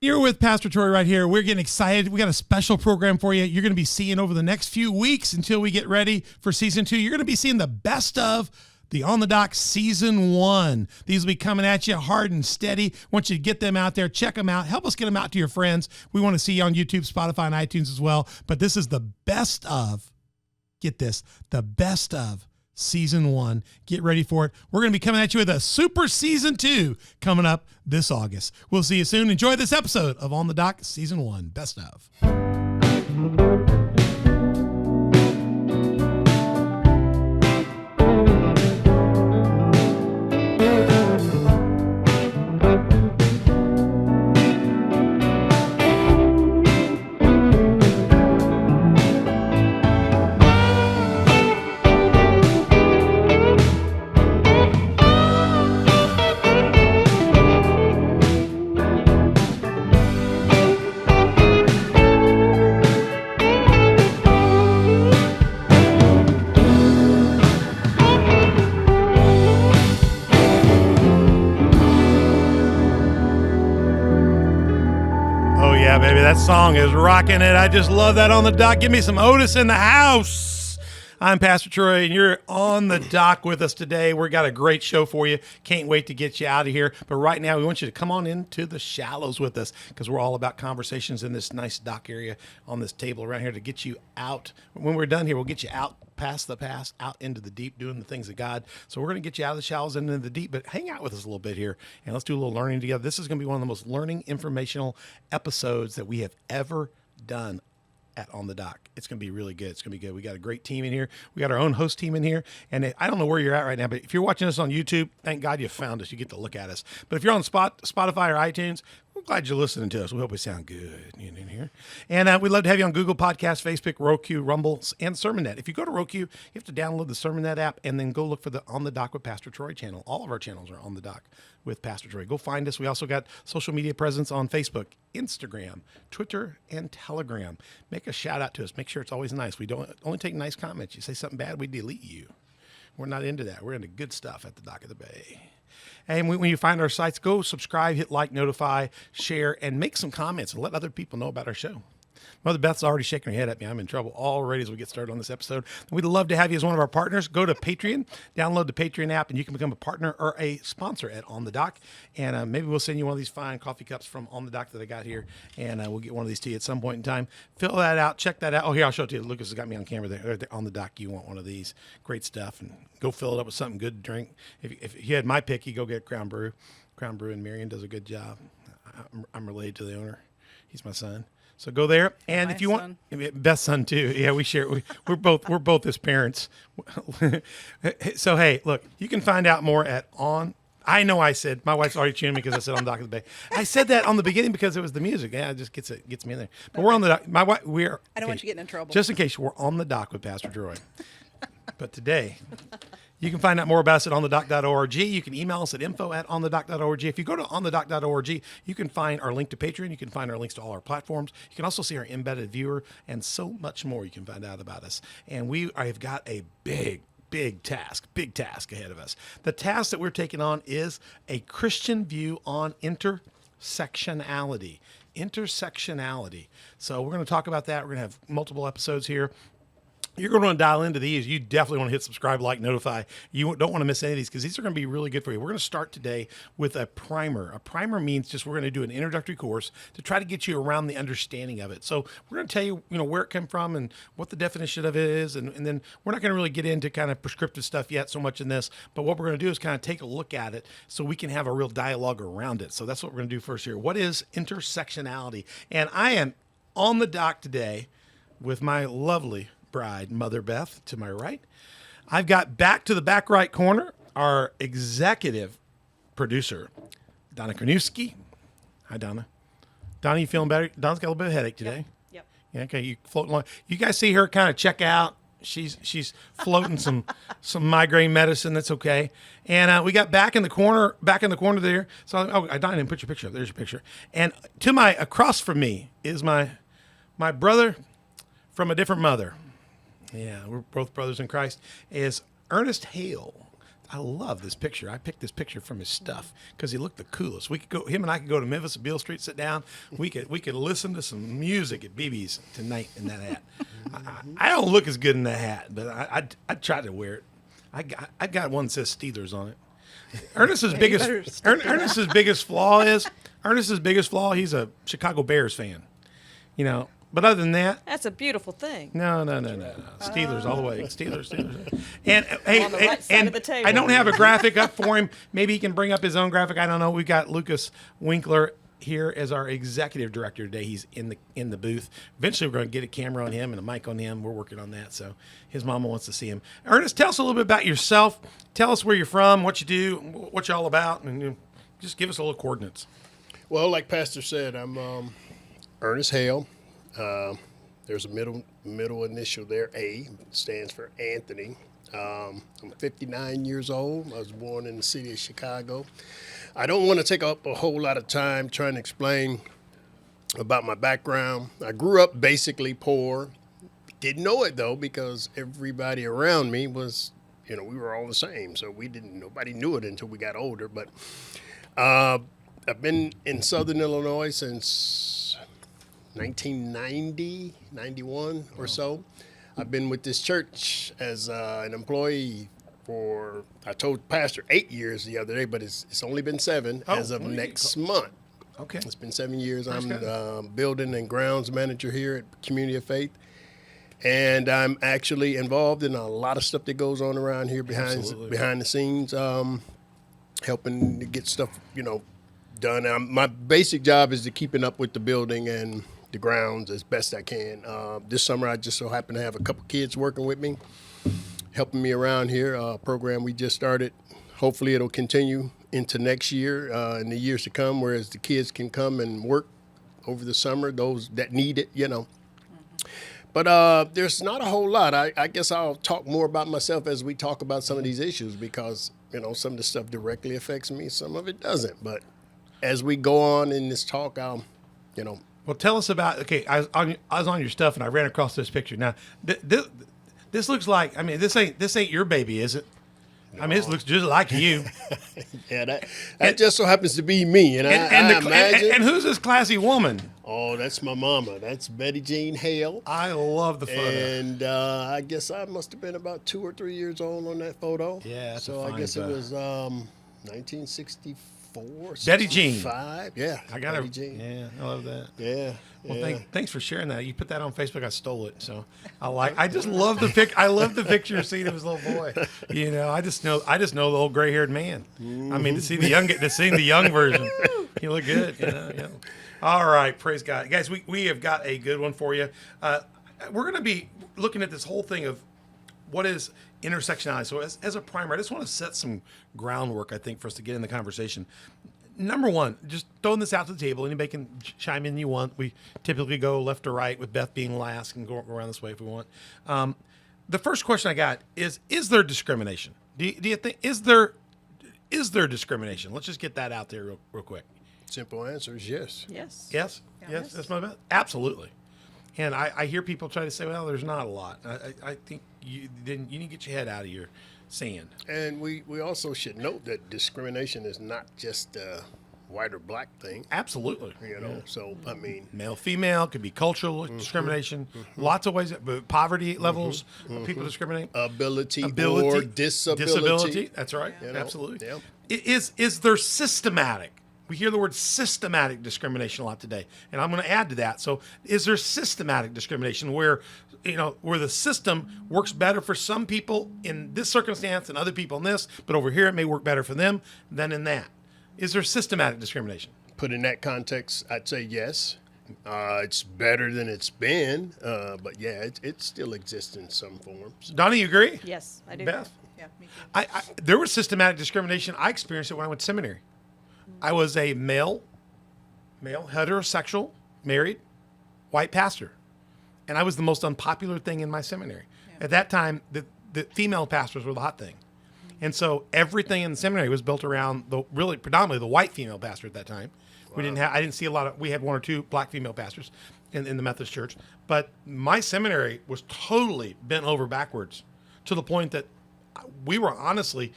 You're with Pastor Troy right here. We're getting excited. We got a special program for you. You're going to be seeing over the next few weeks until we get ready for season 2. You're going to be seeing the best of the On the Dock season 1. These will be coming at you hard and steady. I want you to get them out there. Check them out. Help us get them out to your friends. We want to see you on YouTube, Spotify, and iTunes as well. But this is the best of, get this, the best of season 1. Get ready for it. We're going to be coming at you with a super season 2 coming up this August. We'll see you soon. Enjoy this episode of On the Dock season 1, best of. That song is rocking it. I just love that On the Dock. Give me some Otis in the house. I'm Pastor Troy, and you're on the dock with us today. We've got a great show for you. Can't wait to get you out of here. But right now, we want you to come on into the shallows with us because we're all about conversations in this nice dock area on this table around here to get you out. When we're done here, we'll get you out past the past, out into the deep, doing the things of God. So we're going to get you out of the shallows and into the deep, but hang out with us a little bit here, and let's do a little learning together. This is going to be one of the most learning, informational episodes that we have ever done at On the Dock. It's going to be really good. It's going to be good. We got a great team in here. We got our own host team in here. And I don't know where you're at right now, but if you're watching us on YouTube, thank God you found us. You get to look at us. But if you're on Spotify or iTunes, we're glad you're listening to us. We hope we sound good in here. And we'd love to have you on Google Podcasts, Facebook, Roku, Rumble, and SermonNet. If you go to Roku, you have to download the SermonNet app and then go look for the On the Dock with Pastor Troy channel. All of our channels are On the Dock with Pastor Troy. Go find us. We also got social media presence on Facebook, Instagram, Twitter, and Telegram. Make a shout out to us. Make sure it's always nice. We don't only take nice comments. You say something bad, we delete you. We're not into that. We're into good stuff at the Dock of the Bay. And when you find our sites, go subscribe, hit like, notify, share, and make some comments and let other people know about our show. Mother Beth's already shaking her head at me. I'm in trouble already as we get started on this episode. We'd love to have you as one of our partners. Go to Patreon, download the Patreon app, and you can become a partner or a sponsor at On the Dock. And maybe we'll send you one of these fine coffee cups from On the Dock that I got here, and we'll get one of these to you at some point in time. Fill that out. Check that out. Oh, here, I'll show it to you. Lucas has got me on camera there. On the Dock, you want one of these. Great stuff. And go fill it up with something good to drink. If you had my pick, you go get Crown Brew. Crown Brew in Marion does a good job. I'm related to the owner. He's my son. So go there, and if you want, Beth's son too. Yeah, we share. We're both his parents. So hey, look, you can find out more at On. I know I said my wife's already tuning me because I said On the Dock of the Bay. I said that on the beginning because it was the music. Yeah, it just gets me in there. But we're on the dock. My wife, I don't want you getting in trouble. Just in case, we're on the dock with Pastor Troy. But today, you can find out more about us at onthedock.org. You can email us at info@onthedock.org. If you go to onthedock.org, you can find our link to Patreon. You can find our links to all our platforms. You can also see our embedded viewer and so much more you can find out about us. And I've got a big task ahead of us. The task that we're taking on is a Christian view on intersectionality. So we're going to talk about that. We're going to have multiple episodes here. You're going to want to dial into these. You definitely want to hit subscribe, like, notify. You don't want to miss any of these because these are going to be really good for you. We're going to start today with a primer. A primer means just we're going to do an introductory course to try to get you around the understanding of it. So we're going to tell you, where it came from and what the definition of it is. And then we're not going to really get into kind of prescriptive stuff yet so much in this. But what we're going to do is kind of take a look at it so we can have a real dialogue around it. So that's what we're going to do first here. What is intersectionality? And I am on the dock today with my lovely bride, Mother Beth, to my right. I've got back to the back right corner, our executive producer, Donna Kraniewski. Hi, Donna. Donna, you feeling better? Donna's got a little bit of a headache today. Yep. Yeah, okay, you floating along. You guys see her kind of check out. She's floating some migraine medicine. That's okay. And we got back in the corner there. So I didn't put your picture up. There's your picture. And across from me is my brother from a different mother. Yeah, we're both brothers in Christ. Is Ernest Hale. I love this picture. I picked this picture from his stuff because he looked the coolest. We could go, him and I could go to Memphis and Beale Street, sit down. We could listen to some music at BB's tonight in that hat. I don't look as good in that hat, but I tried to wear it. I got one that says Steelers on it. Ernest's biggest flaw, he's a Chicago Bears fan. You know, but other than that, That's a beautiful thing. no. Steelers all the way. Steelers. And hey, On the right side of the table. I don't have a graphic up for him. Maybe he can bring up his own graphic. I don't know. We've got Lucas Winkler here as our executive director today. He's in the booth. Eventually, we're going to get a camera on him and a mic on him. We're working on that. So his mama wants to see him. Ernest, tell us a little bit about yourself. Tell us where you're from, what you do, what you're all about, and just give us a little coordinates. Well, like Pastor said, I'm Ernest Hale. There's a middle initial there. A stands for Anthony. I'm 59 years old. I was born in the city of Chicago. I don't want to take up a whole lot of time trying to explain about my background. I grew up basically poor. Didn't know it though because everybody around me was, we were all the same. So nobody knew it until we got older. But I've been in Southern Illinois since 1990, 91 or so. I've been with this church as an employee I told Pastor 8 years the other day, but it's only been 7 as of next month. Okay. It's been 7 years. That's I'm good. building and grounds manager here at Community of Faith. And I'm actually involved in a lot of stuff that goes on around here behind the scenes, helping to get stuff, done. My basic job is to keeping up with the building and the grounds as best I can. This summer, I just so happen to have a couple kids working with me, helping me around here. A program we just started. Hopefully, it'll continue into next year and the years to come, whereas the kids can come and work over the summer, those that need it, But there's not a whole lot. I guess I'll talk more about myself as we talk about some of these issues because, some of the stuff directly affects me. Some of it doesn't. But as we go on in this talk, I'll. Well, tell us about. Okay, I was on your stuff and I ran across this picture. Now, this looks like. I mean, this ain't your baby, is it? No. I mean, this looks just like you. Yeah, that just so happens to be me, I imagine. And who's this classy woman? Oh, that's my mama. That's Betty Jean Hale. I love the photo. And I guess I must have been about 2 or 3 years old on that photo. Yeah, that's so a fine I guess photo. it was 1964. Betty Jean. 65. Yeah. I got her. Betty Jean. Yeah, I love that. Yeah. Well, thanks for sharing that. You put that on Facebook. I stole it, so I just love the pic. I love the picture of seeing his little boy. I just know the old gray-haired man. Mm-hmm. I mean, to see the young version, he look good. Yeah. All right, praise God, guys. We have got a good one for you. We're going to be looking at this whole thing of what is intersectionality. So as a primer, I just want to set some groundwork, I think, for us to get in the conversation. Number one, just throwing this out to the table. Anybody can chime in you want. We typically go left to right with Beth being last and go around this way if we want. The first question I got is there discrimination? Do you think, is there discrimination? Let's just get that out there real quick. Simple answer is yes. Yes. Yes? Yes, that's my bet. Absolutely. And I hear people try to say, well, there's not a lot. I think you need to get your head out of your sand. And we also should note that discrimination is not just a white or black thing. Absolutely. So, I mean. Male, female, could be cultural discrimination. Lots of ways. Poverty levels, people discriminate. Ability or disability. That's right. Absolutely. Yeah. Is there systematic? We hear the word systematic discrimination a lot today, and I'm going to add to that. So, is there systematic discrimination where the system works better for some people in this circumstance and other people in this, but over here it may work better for them than in that? Is there systematic discrimination? Put in that context, I'd say yes. It's better than it's been, but yeah, it still exists in some forms. Donna, you agree? Yes, I do. Beth? Yeah, me too. There was systematic discrimination. I experienced it when I went to seminary. I was a male, heterosexual, married, white pastor. And I was the most unpopular thing in my seminary. Yeah. At that time, the female pastors were the hot thing. And so everything in the seminary was built around predominantly the white female pastor at that time. Wow. I didn't see we had 1 or 2 black female pastors in the Methodist church. But my seminary was totally bent over backwards to the point that we were honestly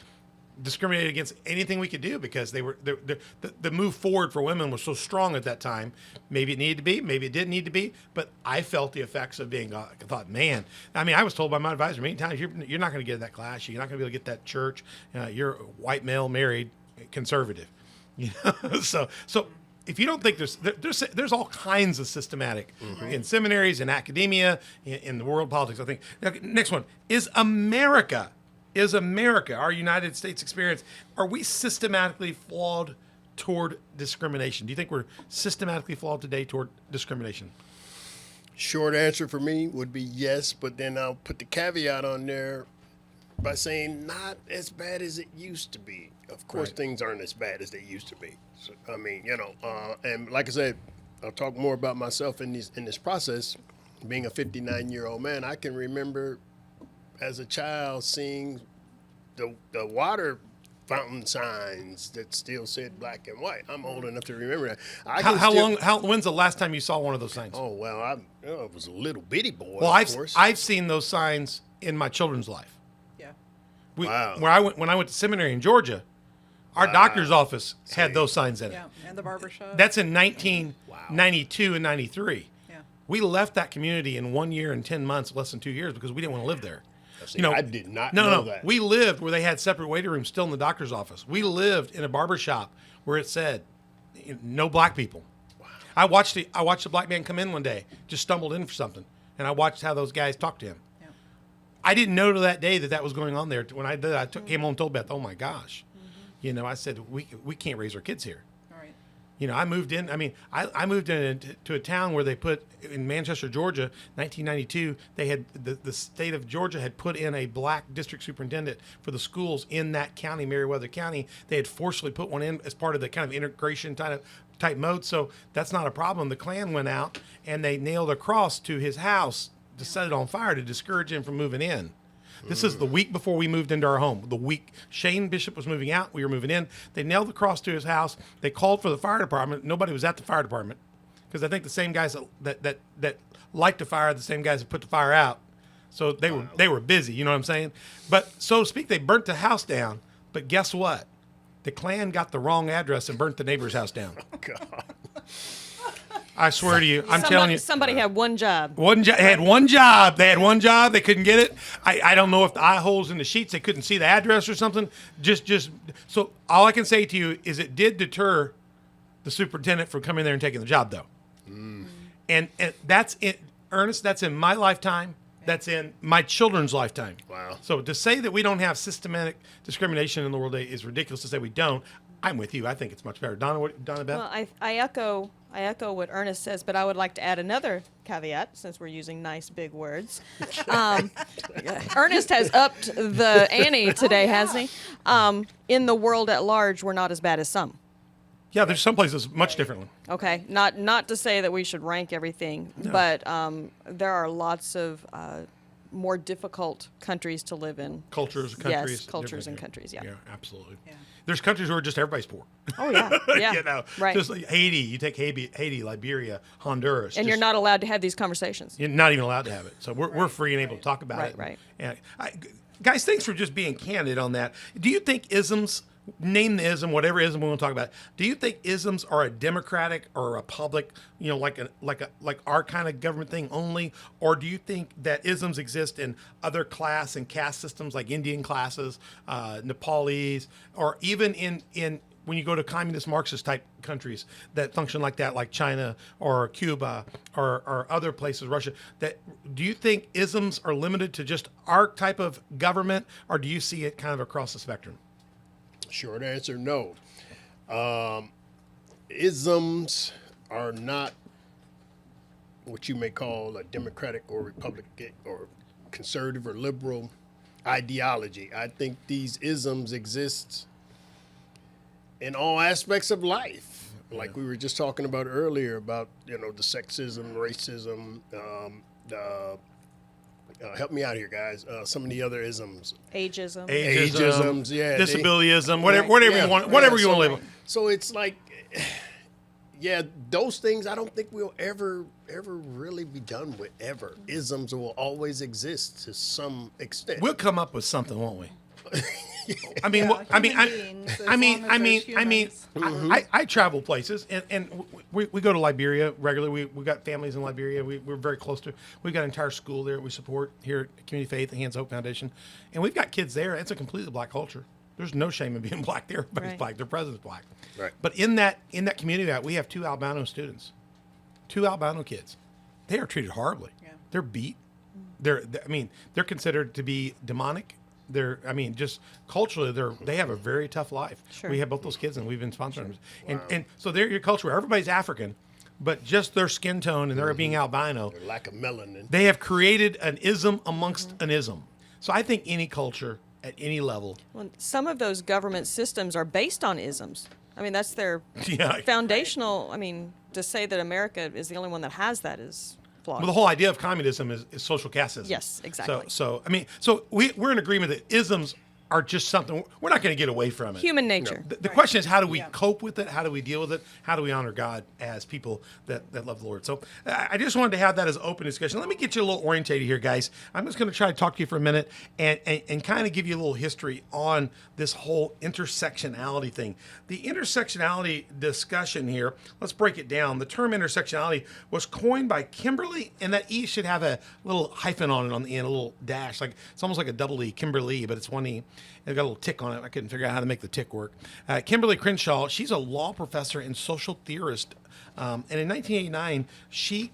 discriminated against anything we could do because the move forward for women was so strong at that time. Maybe it needed to be, maybe it didn't need to be, but I felt the effects of being. I thought, man. I mean, I was told by my advisor many times, you're not going to get in that class. You're not going to be able to get that church. You're a white male, married, conservative. So if you don't think there's all kinds of systematic in seminaries, in academia, in the world of politics. I think. Next one is America. Is America, our United States experience, are we systematically flawed toward discrimination? Do you think we're systematically flawed today toward discrimination? Short answer for me would be yes, but then I'll put the caveat on there by saying not as bad as it used to be. Of course, things aren't as bad as they used to be. So, I mean, and like I said, I'll talk more about myself in this process. Being a 59-year-old man, I can remember as a child seeing the water fountain signs that still said black and white. I'm old enough to remember that. When's the last time you saw one of those signs? Oh, well, I was a little bitty boy. Well, of course. I've seen those signs in my children's life. Yeah. Wow. When I went to seminary in Georgia, our doctor's office had those signs in it. Yeah, and the barbershop. That's in 1992 and 93. Yeah. We left that community in 1 year and 10 months, less than 2 years, because we didn't want to live there. See, I did not know that. We lived where they had separate waiting rooms still in the doctor's office. We lived in a barber shop where it said, no black people. Wow. I watched a black man come in one day, just stumbled in for something, and I watched how those guys talked to him. Yeah. I didn't know to that day that was going on there. When I did, came home and told Beth, oh my gosh. Mm-hmm. I said, we can't raise our kids here. I moved in. I mean, I moved into a town where they put in Manchester, Georgia, 1992. They had the state of Georgia had put in a black district superintendent for the schools in that county, Meriwether County. They had forcefully put one in as part of the kind of integration type mode. So that's not a problem. The Klan went out and they nailed a cross to his house to set it on fire to discourage him from moving in. This is the week before we moved into our home. The week Shane Bishop was moving out, we were moving in. They nailed the cross to his house. They called for the fire department. Nobody was at the fire department because I think the same guys that liked to fire, the same guys that put the fire out. So they were busy. You know what I'm saying? But so to speak, they burnt the house down. But guess what? The Klan got the wrong address and burnt the neighbor's house down. Oh, God. I swear to you, I'm telling you. Somebody had one job. They had one job. They had one job. They couldn't get it. I don't know if the eye holes in the sheets, they couldn't see the address or something. So all I can say to you is it did deter the superintendent from coming there and taking the job, though. And that's it, Ernest. That's in my lifetime. That's in my children's lifetime. Wow. So to say that we don't have systematic discrimination in the world today is ridiculous. To say we don't, I'm with you. I think it's much better. Donna, Beth? Well, I echo what Ernest says, but I would like to add another caveat since we're using nice big words. Ernest has upped the ante today, hasn't he? In the world at large, we're not as bad as some. Yeah, there's some places much differently. Okay, not to say that we should rank everything, but there are lots of more difficult countries to live in. Cultures, countries. Yes, cultures and countries, yeah. Yeah, absolutely. Yeah. There's countries where just everybody's poor. Oh, yeah, yeah. Right. Just like Haiti, you take Haiti, Liberia, Honduras. And you're not allowed to have these conversations. You're not even allowed to have it. So we're free and able to talk about it. Right. And guys, thanks for just being candid on that. Do you think isms, name the ism, whatever ism we want to talk about, do you think isms are a democratic or a republic, like our kind of government thing only? Or do you think that isms exist in other class and caste systems like Indian classes, Nepalese, or even in when you go to communist Marxist type countries that function like that, like China or Cuba or other places, Russia, do you think isms are limited to just our type of government, or do you see it kind of across the spectrum? Short answer, no. Isms are not what you may call a democratic or republican or conservative or liberal ideology. I think these isms exist in all aspects of life. Like we were just talking about earlier about, the sexism, racism, help me out here, guys. Some of the other isms. Ageism, yeah. Disabilityism, whatever you want to label. So it's like, yeah, those things I don't think we'll ever really be done with, ever. Isms will always exist to some extent. We'll come up with something, won't we? I mean, Yeah, well, I mean, human beings, as I mean, long as I mean, there's I mean, humans. I travel places, and we go to Liberia regularly. We got families in Liberia. We're very close to. We've got an entire school there. We support here at Community Faith, the Hands Hope Foundation, and we've got kids there. It's a completely black culture. There's no shame in being black there. Everybody's Right. black. Their president's black. Right. But in that community, we have 2 albino students, 2 albino kids. They are treated horribly. Yeah. They're beat. I mean, they're considered to be demonic. I mean, just culturally, they have a very tough life. Sure. We have both those kids, and we've been sponsoring them. And so they're your culture. Everybody's African, but just their skin tone and their being albino, Their lack of melanin. they have created an ism amongst an ism. So I think any culture at any level, Well, some of those government systems are based on isms. I mean, that's their yeah. foundational. I mean, to say that America is the only one that has that is flawed. Well, the whole idea of communism is social casteism. Yes, exactly. So I mean, we're in agreement that isms are just something we're not going to get away from it. Human nature. The question is, how do we Yeah. cope with it? How do we deal with it? How do we honor God as people that love the Lord? So I just wanted to have that as an open discussion. Let me get you a little orientated here, guys. I'm just going to try to talk to you for a minute and kind of give you a little history on this whole intersectionality thing. The intersectionality discussion here, let's break it down. The term intersectionality was coined by Kimberly, and that E should have a little hyphen on it on the end, a little dash. Like it's almost like a double E, Kimberly, but it's one E. It's got a little tick on it. I couldn't figure out how to make the tick work. Kimberly Crenshaw, she's a law professor and social theorist. And in 1989, she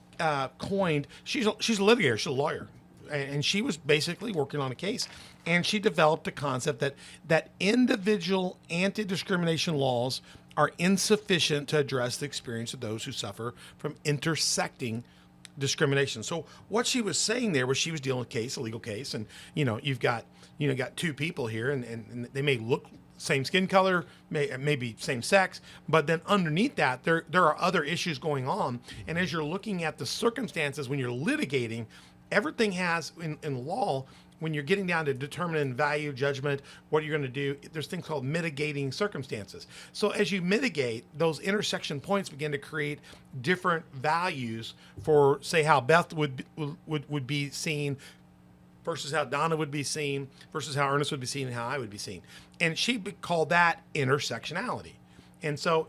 coined, she's a litigator, she's a lawyer. And she was basically working on a case. And she developed a concept that individual anti-discrimination laws are insufficient to address the experience of those who suffer from intersecting discrimination. So what she was saying there was she was dealing with a legal case, and you've got 2 people here, and they may look same skin color, maybe same sex, but then underneath that there are other issues going on. And as you're looking at the circumstances when you're litigating, everything has in law, when you're getting down to determining value, judgment, what you're going to do, there's things called mitigating circumstances. So as you mitigate, those intersection points begin to create different values for, say, how Beth would be seen versus how Donna would be seen versus how Ernest would be seen and how I would be seen. And she called that intersectionality. And so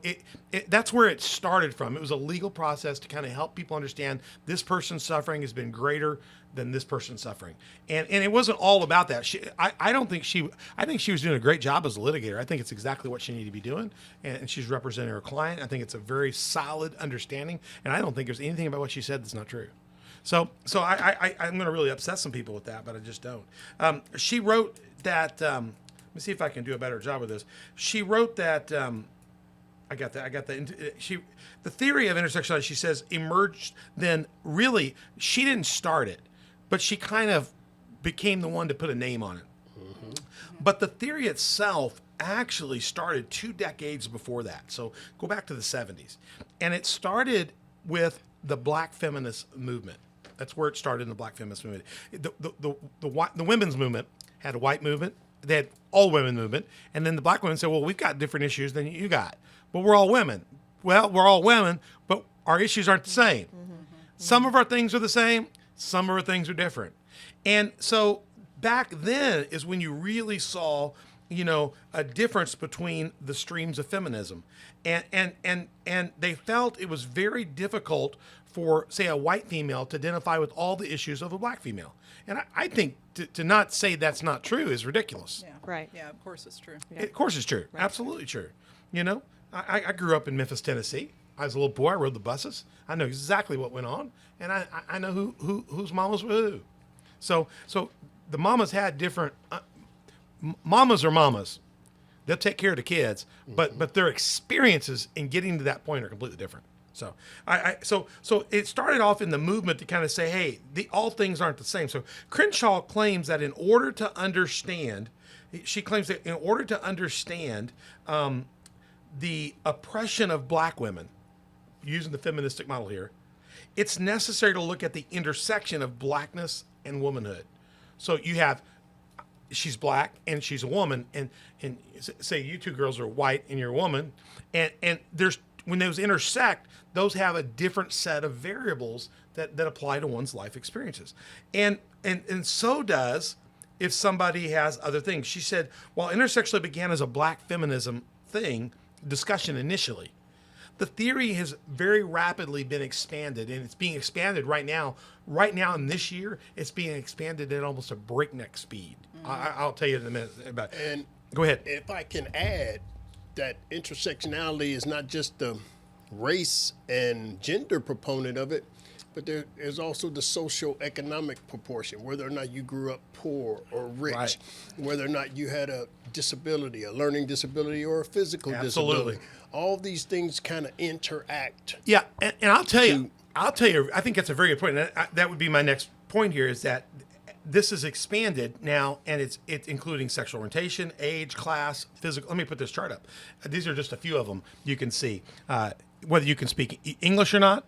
that's where it started from. It was a legal process to kind of help people understand this person's suffering has been greater than this person's suffering. And it wasn't all about that. I think she was doing a great job as a litigator. I think it's exactly what she needed to be doing. And she's representing her client. I think it's a very solid understanding. And I don't think there's anything about what she said that's not true. So I'm going to really upset some people with that, but I just don't. She wrote that, let me see if I can do a better job with this. She wrote that, the theory of intersectionality, she says, emerged then. Really, she didn't start it, but she kind of became the one to put a name on it. Mm-hmm. But the theory itself actually started 2 decades before that. So go back to the 70s. And it started with the black feminist movement. That's where it started in the black feminist movement. The women's movement had a white movement. They had all women movement. And then the black women said, well, we've got different issues than you got. But we're all women. Well, we're all women, but our issues aren't the same. Mm-hmm. Some of our things are the same. Some of our things are different. And so back then is when you really saw, a difference between the streams of feminism. And they felt it was very difficult for, say, a white female to identify with all the issues of a black female. And I think to not say that's not true is ridiculous. Yeah. Right. Yeah, of course it's true. Yeah. Of course it's true. Right. Absolutely true. I grew up in Memphis, Tennessee. I was a little boy. I rode the buses. I know exactly what went on, and I know whose mamas were who. So the mamas had different. Mamas are mamas. They'll take care of the kids, but their experiences in getting to that point are completely different. So so it started off in the movement to kind of say, hey, all things aren't the same. So Crenshaw claims that in order to understand, the oppression of black women, using the feministic model here, it's necessary to look at the intersection of blackness and womanhood. So you have, she's black and she's a woman, and say you 2 girls are white and you're a woman, and there's, when those intersect, those have a different set of variables that apply to one's life experiences. And so does if somebody has other things. She said, while intersectionality began as a black feminism discussion initially, the theory has very rapidly been expanded, and it's being expanded right now. Right now in this year, it's being expanded at almost a breakneck speed. I'll tell you in a minute about it. And Go ahead. if I can add that intersectionality is not just the race and gender proponent of it, but there is also the social economic proportion, whether or not you grew up poor or rich, Right. whether or not you had a disability, a learning disability or a physical Absolutely. disability. All these things kind of interact. Yeah, and I'll tell you, I think that's a very good point. And that would be my next point here is that this is expanded now, and it's including sexual orientation, age, class, physical. Let me put this chart up. These are just a few of them you can see. Whether you can speak English or not,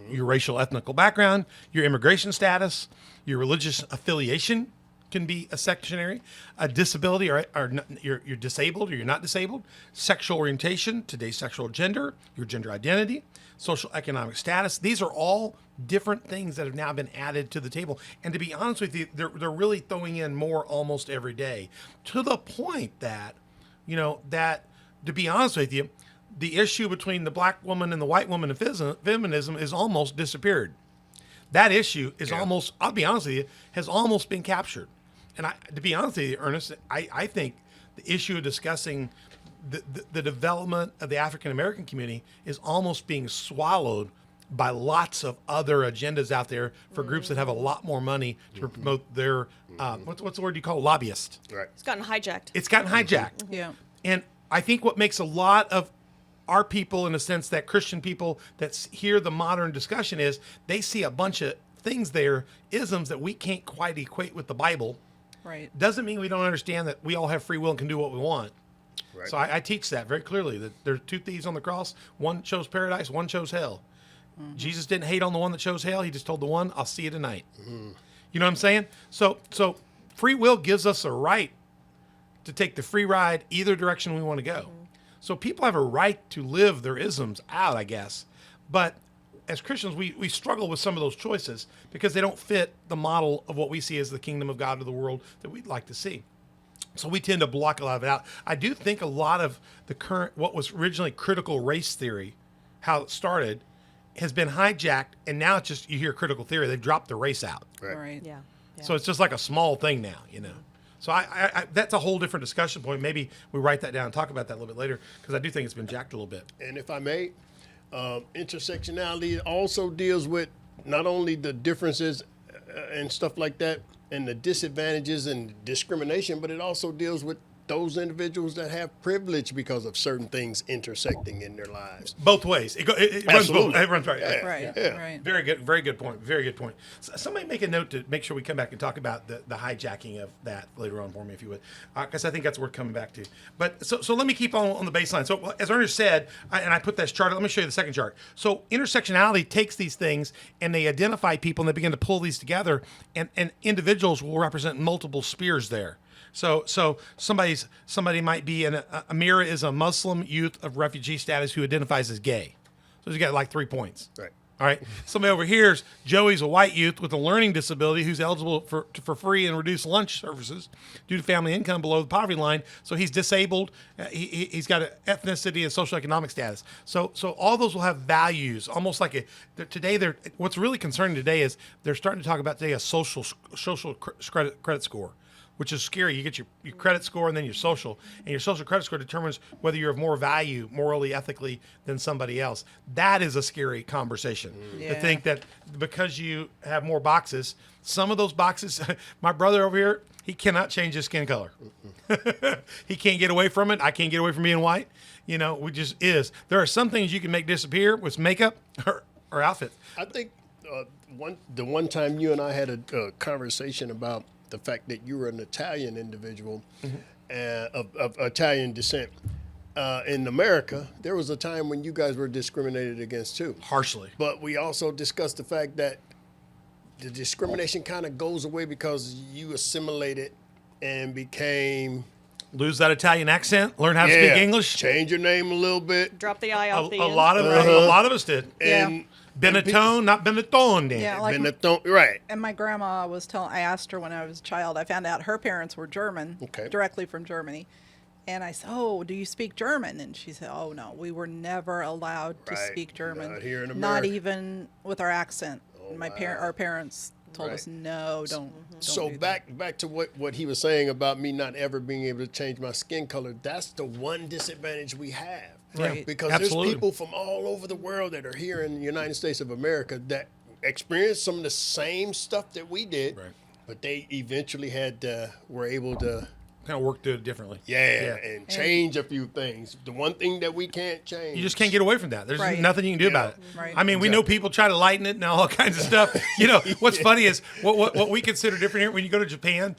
your racial, ethnical background, your immigration status, your religious affiliation can be a sectionary, a disability, or you're disabled or you're not disabled, sexual orientation, today's sexual gender, your gender identity, social economic status. These are all different things that have now been added to the table. And to be honest with you, they're really throwing in more almost every day, to the point that, that to be honest with you, the issue between the black woman and the white woman in feminism is almost disappeared. That issue is almost, I'll be honest with you, has almost been captured. And to be honest with you, Ernest, I think the issue of discussing the development of the African American community is almost being swallowed by lots of other agendas out there for groups that have a lot more money to promote their, what's the word you call lobbyists? Right. It's gotten hijacked. It's gotten hijacked. Yeah. And I think what makes a lot of our people, in a sense that Christian people that hear the modern discussion, is they see a bunch of things there, isms that we can't quite equate with the Bible. Right. Doesn't mean we don't understand that we all have free will and can do what we want. Right. So I teach that very clearly, that there's two thieves on the cross. One chose paradise, one chose hell. Jesus didn't hate on the one that chose hell. He just told the one, I'll see you tonight. You know what I'm saying? So free will gives us a right to take the free ride either direction we want to go. So people have a right to live their isms out, I guess. But as Christians, we struggle with some of those choices because they don't fit the model of what we see as the kingdom of God to the world that we'd like to see. So we tend to block a lot of it out. I do think a lot of the current, what was originally critical race theory, how it started, has been hijacked, and now it's just, you hear critical theory, they've dropped the race out. Right. Yeah. So it's just like a small thing now, So I that's a whole different discussion point. Maybe we write that down and talk about that a little bit later, because I do think it's been jacked a little bit. And if I may, intersectionality also deals with not only the differences and stuff like that, and the disadvantages and discrimination, but it also deals with those individuals that have privilege because of certain things intersecting in their lives. Both ways. It runs both. Absolutely. It runs right. Yeah. Right. Yeah. Right. Very good. Very good point. Very good point. Somebody make a note to make sure we come back and talk about the hijacking of that later on for me, if you would, because I think that's worth coming back to. But so let me keep on the baseline. So as Ernest said, and I put this chart. Let me show you the second chart. So intersectionality takes these things and they identify people and they begin to pull these together, and individuals will represent multiple spheres there. So somebody might be Amira is a Muslim youth of refugee status who identifies as gay. So you got like 3 points. Right. All right. Somebody over here is Joey's a white youth with a learning disability who's eligible for free and reduced lunch services due to family income below the poverty line. So he's disabled. He's got an ethnicity and social economic status. So all those will have values, almost like what's really concerning today is they're starting to talk about today a social credit score, which is scary. You get your credit score and then your social, and your social credit score determines whether you're of more value morally, ethically than somebody else. That is a scary conversation. To Yeah. think that because you have more boxes, some of those boxes, my brother over here, he cannot change his skin color. He can't get away from it. I can't get away from being white. We just is. There are some things you can make disappear with makeup or outfit. I think the one time you and I had a conversation about the fact that you were an Italian individual of Italian descent. In America, there was a time when you guys were discriminated against too. Harshly. But we also discussed the fact that the discrimination kind of goes away because you assimilated and became... Lose that Italian accent, learn how to speak English. Change your name a little bit. Drop the I off the A end. lot of us did. And Benitone, not Benitone. Yeah, like Benitone, right. and my grandma was telling. I asked her when I was a child. I found out her parents were German, Okay. directly from Germany. And I said, "Oh, do you speak German?" And she said, "Oh no, we were never allowed to Right. speak German. Not here in Not America." even with our accent." wow. Our parents told us, Right. "No, don't." So do back to what he was saying about me not ever being able to change my skin color. That's the one disadvantage we have. Right. Because Absolutely. there's people from all over the world that are here in the United States of America that experience some of the same stuff that we did, Right. but they eventually were able to Kind of work through it differently. and change a few things. The one thing that we can't change. You just can't get away from that. There's Right. nothing you can do about it. Right. I mean, we know people try to lighten it and all kinds of stuff. You know, what's funny is what we consider different here. When you go to Japan,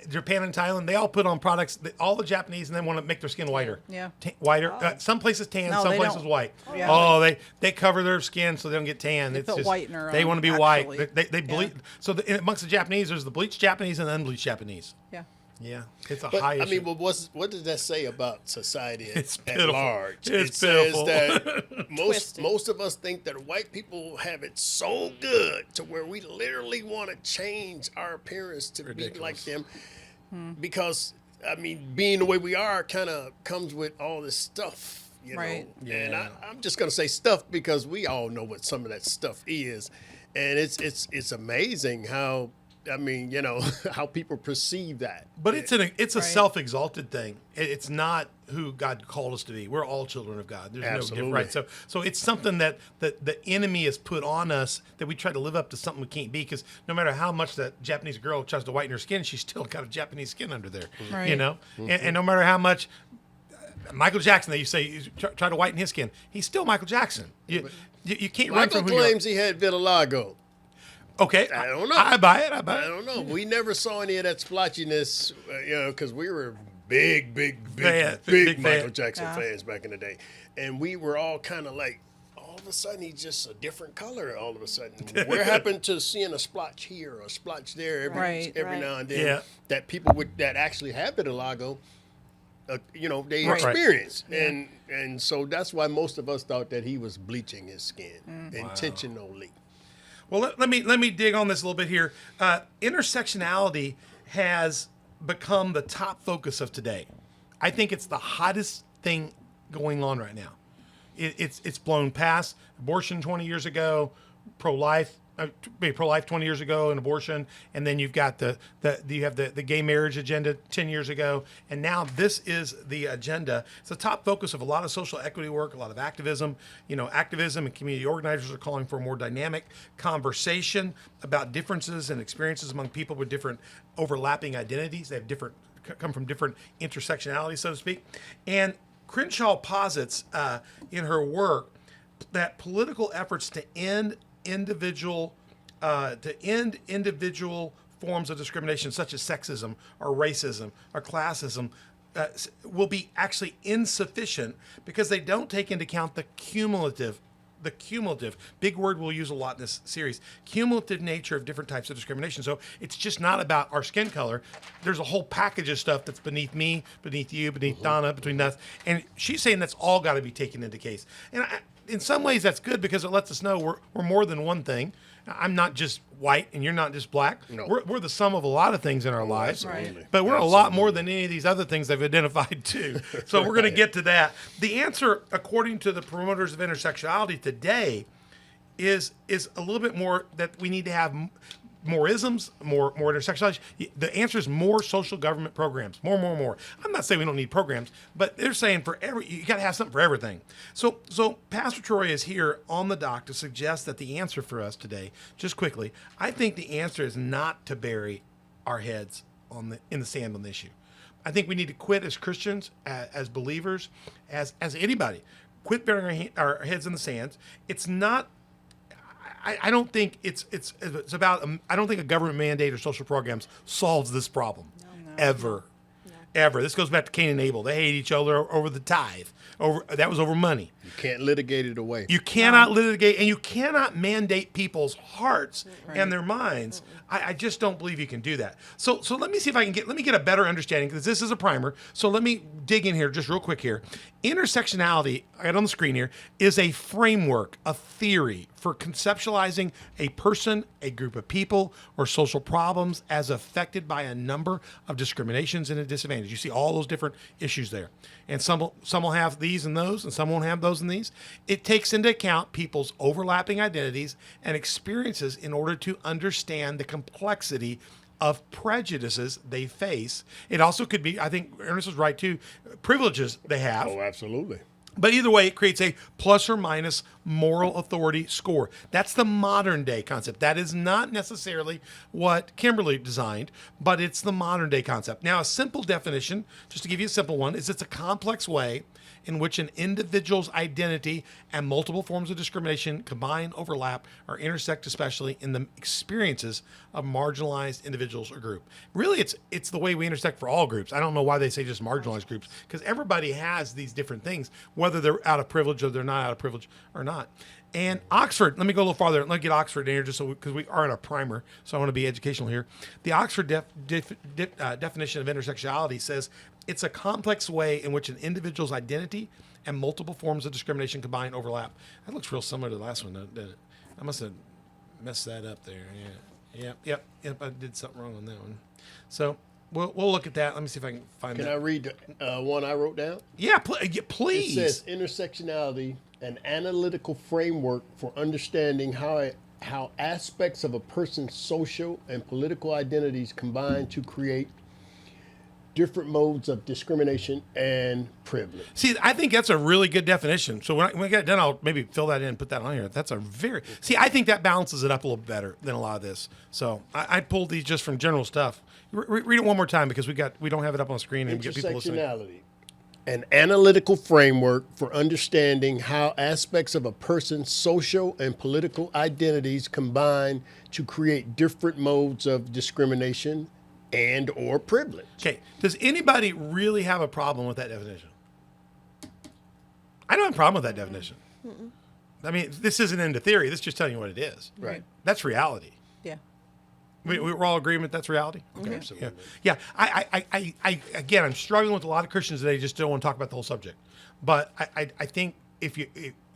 Japan and Thailand, they all put on products. All the Japanese and they want to make their skin whiter. Yeah. Whiter. Some places tan, No, some they places don't. white. Yeah. Oh, they cover their skin so they don't get tan. It's put just whitener they on, want to be actually. white. They bleach. So amongst the Japanese, there's the bleached Japanese and the unbleached Japanese. Yeah. Yeah, it's a But high I issue. mean, what does that say about society It's at pitiful. large? It's it pitiful. says that Twisted. most of us think that white people have it so good to where we literally want to change our appearance to be like them, because I mean, being the way we are kind of comes with all this stuff, you Right. know. And Yeah. I'm just gonna say stuff because we all know what some of that stuff is, and it's amazing how. I mean, you know, how people perceive that. But it's a Right. self-exalted thing. It's not who God called us to be. We're all children of God. There's no Absolutely. difference, right? So it's something that the enemy has put on us that we try to live up to something we can't be. Because no matter how much that Japanese girl tries to whiten her skin, she's still got a Japanese skin under there. You Right. know, and no matter how much Michael Jackson, they say, you try to whiten his skin, he's still Michael Jackson. You can't run Michael from who you are. claims he had vitiligo. Okay, I don't know. I buy it. I don't know. We never saw any of that splotchiness, you know, because we were big Fan. Michael Jackson fans back in the day, and we were all kind of like, all of a sudden he's just a different color. All of a sudden, what happened to seeing a splotch here or a splotch there every Right. every now and then? Yeah. That people that actually have vitiligo, you know, they Right. experience, and so that's why most of us thought that he was bleaching his skin intentionally. Well, let me dig on this a little bit here. Intersectionality has become the top focus of today. I think it's the hottest thing going on right now. It's blown past abortion 20 years ago, pro-life 20 years ago, and abortion, and then you've got the gay marriage agenda 10 years ago, and now this is the agenda. It's the top focus of a lot of social equity work, a lot of activism. You know, activism and community organizers are calling for a more dynamic conversation about differences and experiences among people with different overlapping identities. They have come from different intersectionality, so to speak. And Crenshaw posits in her work that political efforts to end individual forms of discrimination, such as sexism or racism or classism, will be actually insufficient because they don't take into account the cumulative, big word we'll use a lot in this series, cumulative nature of different types of discrimination. So it's just not about our skin color. There's a whole package of stuff that's beneath me, beneath you, beneath Donna, between us. And she's saying that's all got to be taken into case. And in some ways that's good because it lets us know we're more than one thing. I'm not just white and you're not just black. No. We're the sum of a lot of things in our lives. absolutely. But we're a lot more than any of these other things they've identified too. So we're going to get to that. The answer, according to the promoters of intersectionality today, is a little bit more that we need to have more isms, more intersectionality. The answer is more social government programs, more. I'm not saying we don't need programs, but they're saying you got to have something for everything. So Pastor Troy is here on the dock to suggest that the answer for us today, just quickly, I think the answer is not to bury our heads in the sand on the issue. I think we need to quit as Christians, as believers, as anybody. Quit burying our heads in the sand. It's not. I don't think it's about. I don't think a government mandate or social programs solves this problem, ever. This goes back to Cain and Abel. They hate each other over the tithe. That was over money. You can't litigate it away. You cannot litigate, and you cannot mandate people's hearts and their minds. I just don't believe you can do that. So let me see if I can let me get a better understanding, because this is a primer. So let me dig in here just real quick here. Intersectionality, I got on the screen here, is a framework, a theory for for conceptualizing a person, a group of people, or social problems as affected by a number of discriminations and a disadvantage. You see all those different issues there. And some will have these and those, and some won't have those and these. It takes into account people's overlapping identities and experiences in order to understand the complexity of prejudices they face. It also could be, I think Ernest was right too, privileges they have. Oh, absolutely. But either way, it creates a plus or minus moral authority score. That's the modern day concept. That is not necessarily what Kimberly designed, but it's the modern day concept. Now, a simple definition, just to give you a simple one, is it's a complex way in which an individual's identity and multiple forms of discrimination combine, overlap, or intersect, especially in the experiences of marginalized individuals or group. Really, it's the way we intersect for all groups. I don't know why they say just marginalized groups, because everybody has these different things, whether they're out of privilege or they're not out of privilege or not. And Oxford, let me go a little farther. Let me get Oxford in here just so because we are in a primer, so I want to be educational here. The Oxford definition of intersectionality says it's a complex way in which an individual's identity and multiple forms of discrimination combine, overlap. That looks real similar to the last one, doesn't it? I must have messed that up there. Yep. I did something wrong on that one. So we'll look at that. Let me see if I can find that. Can I read the one I wrote down? Yeah, please. It says intersectionality, an analytical framework for understanding how aspects of a person's social and political identities combine to create different modes of discrimination and privilege. See, I think that's a really good definition. So when we get done, I'll maybe fill that in and put that on here. That's I think that balances it up a little better than a lot of this. So I pulled these just from general stuff. Read it one more time because we don't have it up on the screen and get people listening. Intersectionality, an analytical framework for understanding how aspects of a person's social and political identities combine to create different modes of discrimination and or privilege. Okay, does anybody really have a problem with that definition? I don't have a problem with that definition. Mm-mm. I mean, this isn't into theory. This is just telling you what it is. Right. That's reality. Yeah. We're all in agreement that's reality? Okay. Absolutely. Yeah. I again, I'm struggling with a lot of Christians today just don't want to talk about the whole subject. But I think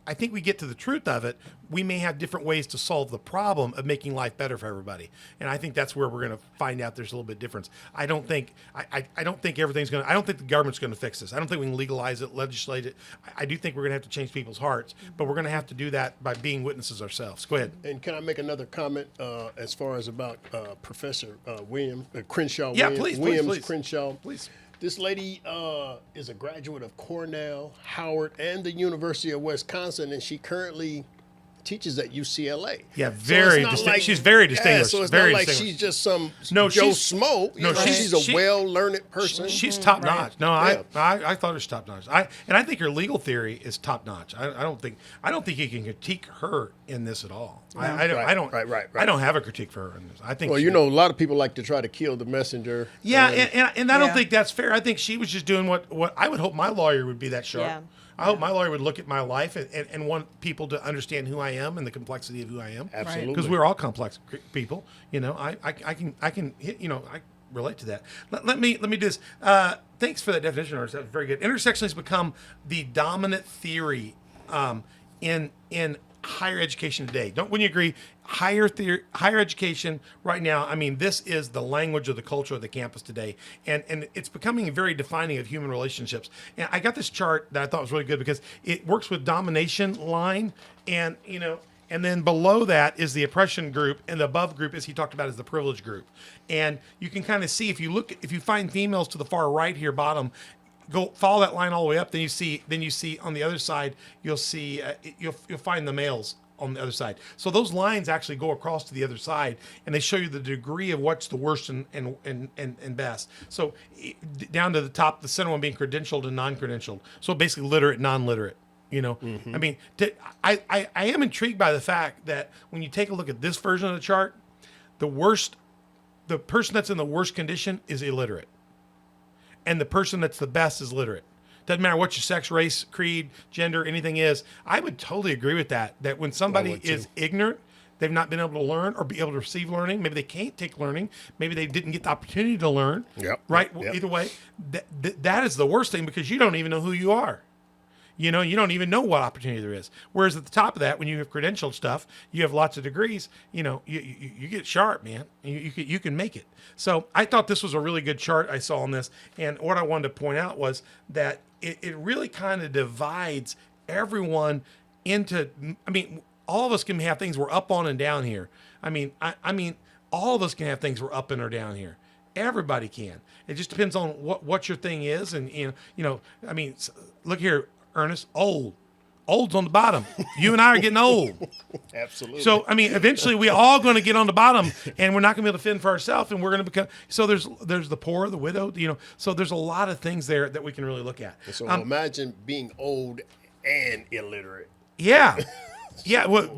I think we get to the truth of it, we may have different ways to solve the problem of making life better for everybody. And I think that's where we're going to find out there's a little bit of difference. I don't think everything's going to, I don't think the government's going to fix this. I don't think we can legalize it, legislate it. I do think we're going to have to change people's hearts, but we're going to have to do that by being witnesses ourselves. Go ahead. And can I make another comment as far as about Professor Crenshaw? Yeah, Williams please. Crenshaw. Please. This lady is a graduate of Cornell, Howard, and the University of Wisconsin, and she currently teaches at UCLA. Yeah, very distinguished. She's very distinguished. Yeah, so it's very not like she's just some Joe she's Schmo. No, she's a well-learned person. She's top notch. Right. No, Yeah. I thought it was top notch. I think her legal theory is top notch. I don't think you can critique her in this at all. I don't have a critique for her in this. I think. Well, a lot of people like to try to kill the messenger. Yeah, and I don't Yeah. think that's fair. I think she was just doing what I would hope my lawyer would be that sharp. Yeah. I hope my lawyer would look at my life and want people to understand who I am and the complexity of who I am. Absolutely. Because we're all complex people. I can hit, I relate to that. Let me do this. Thanks for that definition, Ernest. That was very good. Intersectionalism has become the dominant theory in higher education today. Wouldn't you agree? Higher education right now, I mean, this is the language of the culture of the campus today. And it's becoming very defining of human relationships. And I got this chart that I thought was really good because it works with domination line and then below that is the oppression group, and the above group, as he talked about, is the privilege group. And you can kind of see if you find females to the far right here, bottom, go follow that line all the way up. Then you see on the other side, you'll find the males on the other side. So those lines actually go across to the other side, and they show you the degree of what's the worst and best. So down to the top, the center one being credentialed and non-credentialed. So basically literate, non-literate. I mean, I am intrigued by the fact that when you take a look at this version of the chart, the person that's in the worst condition is illiterate. And the person that's the best is literate. Doesn't matter what your sex, race, creed, gender, anything is. I would totally agree with that. That when somebody is ignorant, they've not been able to learn or be able to receive learning. Maybe they can't take learning. Maybe they didn't get the opportunity to learn. Yep. Right? Yep. Either way, that is the worst thing because you don't even know who you are. You don't even know what opportunity there is. Whereas at the top of that, when you have credentialed stuff, you have lots of degrees, you get sharp, man. You can make it. So I thought this was a really good chart I saw on this. And what I wanted to point out was that it really kind of divides everyone into, all of us can have things we're up on and down here. All of us can have things we're up and or down here. Everybody can. It just depends on what your thing is. And, look here, Ernest, old's on the bottom. You and I are getting old. Absolutely. So, eventually we all going to get on the bottom, and we're not going to be able to fend for ourselves, and we're going to become, so there's the poor, the widowed, so there's a lot of things there that we can really look at. So imagine being old and illiterate. Yeah. Yeah, well,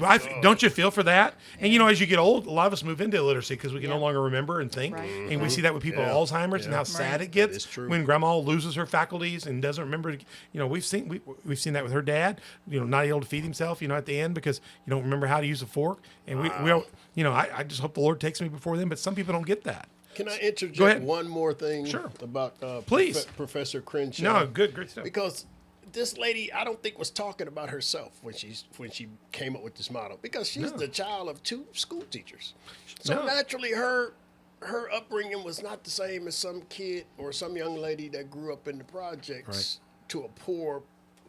don't you feel for that? And as you get old, a lot of us move into illiteracy because we can no longer remember and think. Right. And we see that with people with Alzheimer's and how sad it gets It's true. when grandma loses her faculties and doesn't remember. We've seen that with her dad. Not able to feed himself. At the end because you don't remember how to use a fork. And I just hope the Lord takes me before then. But some people don't get that. Can I Go interject ahead. one more thing? Sure. About Please. Professor Crenshaw? No, great stuff. Because this lady, I don't think was talking about herself when she came up with this model, because she's the child of 2 school teachers. So naturally, her upbringing was not the same as some kid or some young lady that grew up in the projects to a poor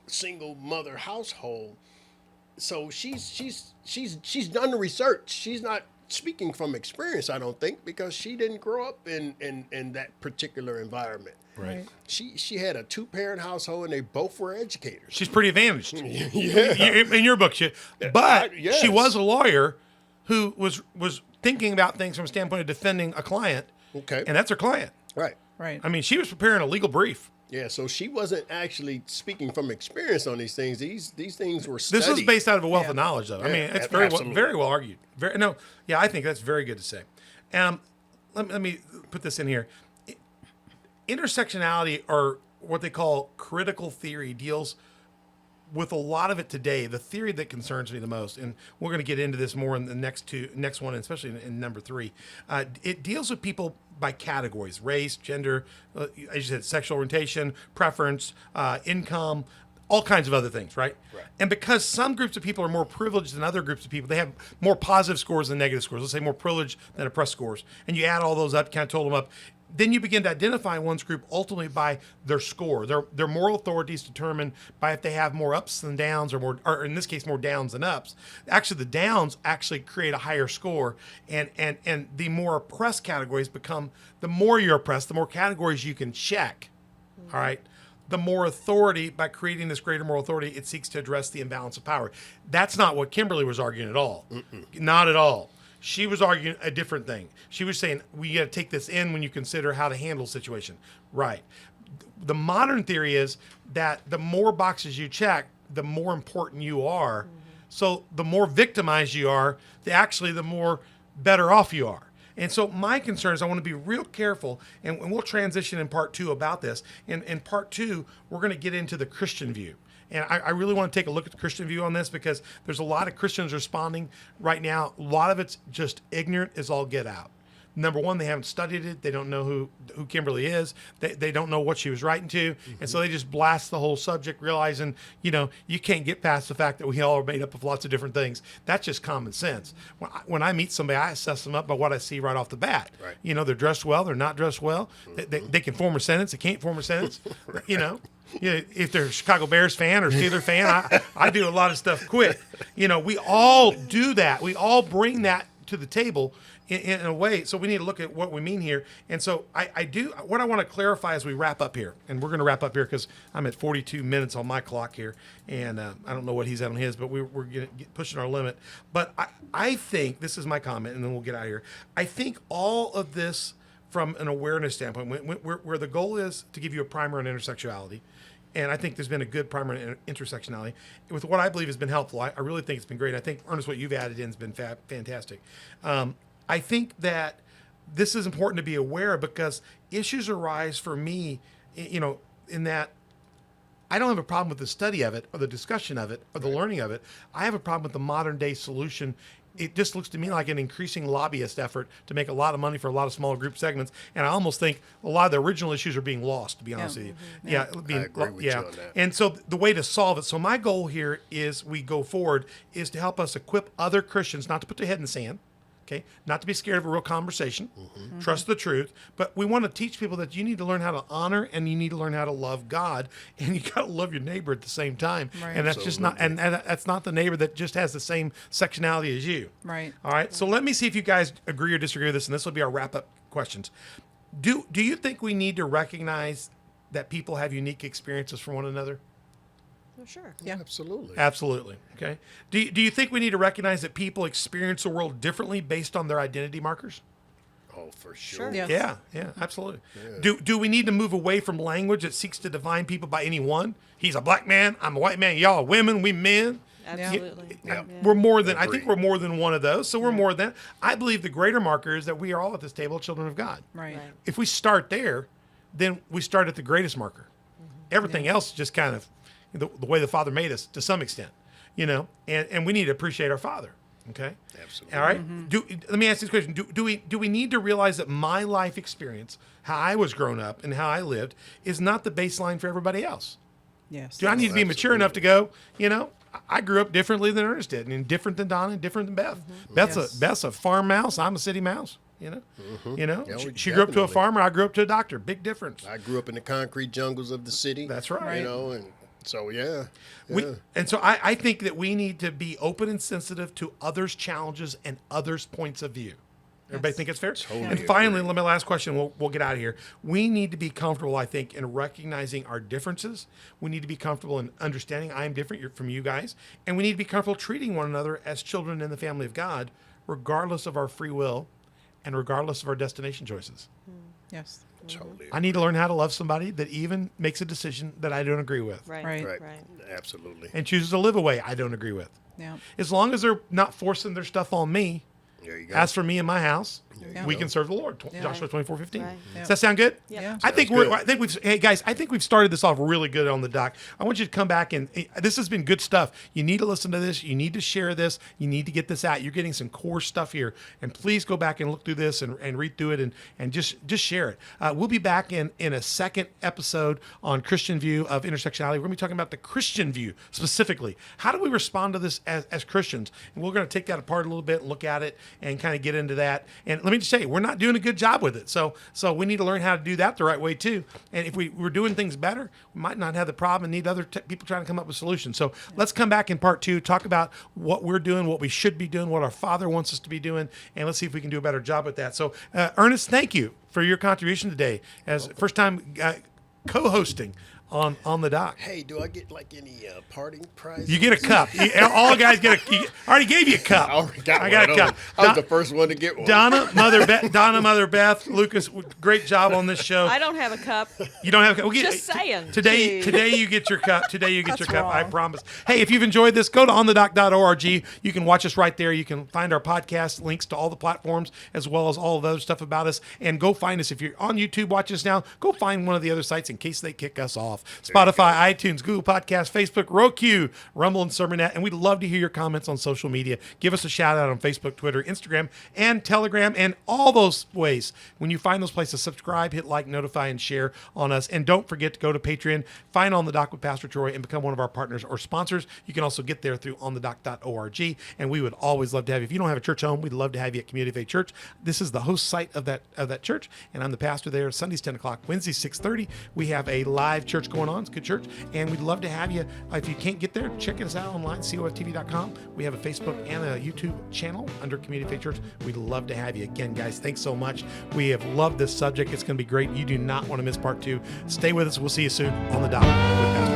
single mother household. So she's done the research. She's not speaking from experience, I don't think, because she didn't grow up in that particular environment. Right. She had a 2-parent household, and they both were educators. She's pretty advantaged. Yeah. In your book, but Yes. she was a lawyer who was thinking about things from a standpoint of defending a client. Okay. And that's her client. Right. Right. She was preparing a legal brief. Yeah, so she wasn't actually speaking from experience on these things. These things were studied. This was based out of a wealth of knowledge, though. It's absolutely. very well argued. I think that's very good to say. Let me put this in here. Intersectionality, or what they call critical theory, deals with a lot of it today. The theory that concerns me the most, and we're going to get into this more in the next one, especially in number 3. It deals with people by categories: race, gender, as you said, sexual orientation, preference, income, all kinds of other things, right? And because some groups of people are more privileged than other groups of people, they have more positive scores than negative scores. Let's say more privileged than oppressed scores. And you add all those up, kind of total them up. Then you begin to identify one's group ultimately by their score. Their moral authority is determined by if they have more ups than downs, or in this case, more downs than ups. Actually, the downs actually create a higher score, and the more oppressed categories become, the more you're oppressed, the more categories you can check. All right. The more authority, by creating this greater moral authority, it seeks to address the imbalance of power. That's not what Kimberly was arguing at all. Not at all. She was arguing a different thing. She was saying, we got to take this in when you consider how to handle a situation. Right. The modern theory is that the more boxes you check, the more important you are. So the more victimized you are, the more better off you are. And so my concern is I want to be real careful, and we'll transition in part 2 about this. In part 2, we're going to get into the Christian view. And I really want to take a look at the Christian view on this, because there's a lot of Christians responding right now. A lot of it's just ignorant as all get out. Number one, they haven't studied it. They don't know who Kimberly is. They don't know what she was writing to. And so they just blast the whole subject, realizing, you can't get past the fact that we all are made up of lots of different things. That's just common sense. When I meet somebody, I assess them up by what I see right off the bat. Right. They're dressed well, they're not dressed well. They can form a sentence, they can't form a sentence. If they're a Chicago Bears fan or Steelers fan, I do a lot of stuff quick. We all do that. We all bring that to the table in a way. So we need to look at what we mean here. And so what I want to clarify as we wrap up here, and we're going to wrap up here because I'm at 42 minutes on my clock here, and I don't know what he's at on his, but we're pushing our limit. But I think, this is my comment, and then we'll get out of here. I think all of this from an awareness standpoint, where the goal is to give you a primer on intersectionality, and I think there's been a good primer on intersectionality with what I believe has been helpful. I really think it's been great. I think, Ernest, what you've added in has been fantastic. I think that this is important to be aware of, because issues arise for me, in that I don't have a problem with the study of it or the discussion of it or the learning of it. I have a problem with the modern day solution it just looks to me like an increasing lobbyist effort to make a lot of money for a lot of small group segments. And I almost think a lot of the original issues are being lost, to be honest with you. Yeah, being, I agree with you on that. And so the way to solve it, so my goal here is we go forward is to help us equip other Christians not to put their head in the sand. Okay, not to be scared of a real conversation, trust the truth, but we want to teach people that you need to learn how to honor and you need to learn how to love God, and you got to love your neighbor at the same time. Right. And that's just not, and that's not the neighbor that just has the same sectionality as you. Right. All right. So let me see if you guys agree or disagree with this, and this will be our wrap up questions. Do you think we need to recognize that people have unique experiences from one another? Oh, sure. Yeah. Absolutely. Absolutely. Okay. Do you think we need to recognize that people experience the world differently based on their identity markers? Oh, for sure. Sure. Yes. Yeah, absolutely. Do we need to move away from language that seeks to define people by any one? He's a black man, I'm a white man, y'all are women, we men. Absolutely. Yeah. We're more than, I Agree. think we're more than one of those. So we're more than, I believe the greater marker is that we are all at this table children of God. Right. Right. If we start there, then we start at the greatest marker. Everything else is just kind of the way the Father made us to some extent, and we need to appreciate our Father. Okay. Absolutely. All right. Let me ask this question. Do we need to realize that my life experience, how I was grown up and how I lived, is not the baseline for everybody else? Yes. Do I need to be mature enough to go, I grew up differently than Ernest did, and different than Donna, and different than Beth. Beth's a farm mouse. I'm a city mouse. Yeah, She grew up to a definitely. farmer. I grew up to a doctor. Big difference. I grew up in the concrete jungles of the city. That's right. And so, yeah. So I think that we need to be open and sensitive to others' challenges and others' points of view. Everybody think it's fair? Totally And finally, my last question, we'll get out of here. We need to be comfortable, I think, in recognizing our differences. We need to be comfortable in understanding I am different from you guys. And we need to be comfortable treating one another as children in the family of God, regardless of our free will and regardless of our destination choices. Yes. Totally. I need to learn how to love somebody that even makes a decision that I don't agree with. Right. Right. Right. Absolutely. And chooses to live a way I don't agree with. Yeah. As long as they're not forcing their stuff on me, There you go. as for me and my house, Yeah. we can serve the Lord. Joshua Right. 24:15. Right. Does that sound good? Yep. Yeah. I think good. hey guys, I think we've started this off really good on the doc. I want you to come back and this has been good stuff. You need to listen to this. You need to share this. You need to get this out. You're getting some core stuff here. And please go back and look through this and read through it and just share it. We'll be back in a second episode on Christian view of intersectionality. We're going to be talking about the Christian view specifically. How do we respond to this as Christians? And we're going to take that apart a little bit and look at it and kind of get into that. And let me just say, we're not doing a good job with it. So we need to learn how to do that the right way too. And if we're doing things better, we might not have the problem and need other people trying to come up with solutions. So let's come back in part 2, talk about what we're doing, what we should be doing, what our Father wants us to be doing, and let's see if we can do a better job with that. So Ernest, thank you for your contribution today as first time co-hosting on the doc. Hey, do I get like any parting prizes? You get a cup. All the guys get I already gave you a cup. I already got I got one. a cup. I was the first one to get one. Donna, Mother Beth, Lucas, great job on this show. I don't have a cup. You don't have a cup. Just saying. Today Jeez. you get your cup. Today you get That's your cup. I wrong. promise. Hey, if you've enjoyed this, go to onthedoc.org. You can watch us right there. You can find our podcast links to all the platforms as well as all of the other stuff about us. And go find us. If you're on YouTube watching us now, go find one of the other sites in case they kick us off. Spotify, iTunes, Google Podcasts, Facebook, Roku, Rumble, and Sermonette. And we'd love to hear your comments on social media. Give us a shout out on Facebook, Twitter, Instagram, and Telegram, and all those ways. When you find those places, subscribe, hit like, notify, and share on us. And don't forget to go to Patreon, find On the Doc with Pastor Troy, and become one of our partners or sponsors. You can also get there through onthedoc.org. And we would always love to have you. If you don't have a church home, we'd love to have you at Community Faith Church. This is the host site of that church, and I'm the pastor there. Sundays 10 o'clock, Wednesdays 6:30. We have a live church going on. It's a good church. And we'd love to have you. If you can't get there, check us out online, coftv.com. We have a Facebook and a YouTube channel under Community Faith Church. We'd love to have you. Again, guys, thanks so much. We have loved this subject. It's going to be great. You do not want to miss part 2. Stay with us. We'll see you soon on the doc with Pastor